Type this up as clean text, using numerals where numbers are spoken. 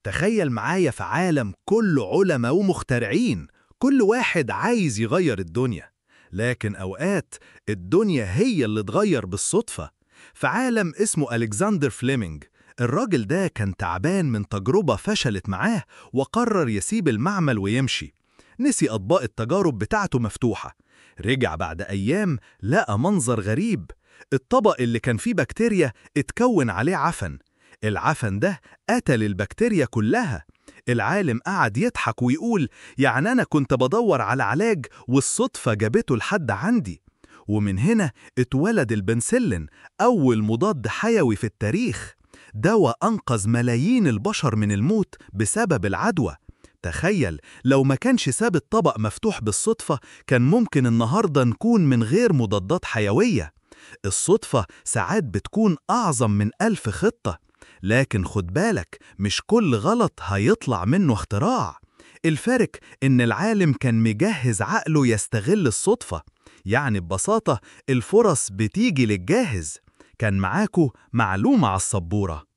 تخيل معايا في عالم كله علماء ومخترعين، كل واحد عايز يغير الدنيا، لكن أوقات الدنيا هي اللي تغير بالصدفة. في عالم اسمه ألكسندر فليمنج، الراجل ده كان تعبان من تجربة فشلت معاه وقرر يسيب المعمل ويمشي. نسي أطباق التجارب بتاعته مفتوحة. رجع بعد أيام لقى منظر غريب. الطبق اللي كان فيه بكتيريا اتكون عليه عفن. العفن ده قتل البكتيريا كلها. العالم قعد يضحك ويقول: يعني أنا كنت بدور على علاج والصدفة جابته لحد عندي. ومن هنا اتولد البنسلين، أول مضاد حيوي في التاريخ. دواء أنقذ ملايين البشر من الموت بسبب العدوى. تخيل لو ما كانش ساب الطبق مفتوح بالصدفة، كان ممكن النهاردة نكون من غير مضادات حيوية. الصدفة ساعات بتكون أعظم من 1000 خطة. لكن خد بالك، مش كل غلط هيطلع منه اختراع. الفرق إن العالم كان مجهز عقله يستغل الصدفة. يعني ببساطة الفرص بتيجي للجاهز. كان معاكو معلومة على السبورة.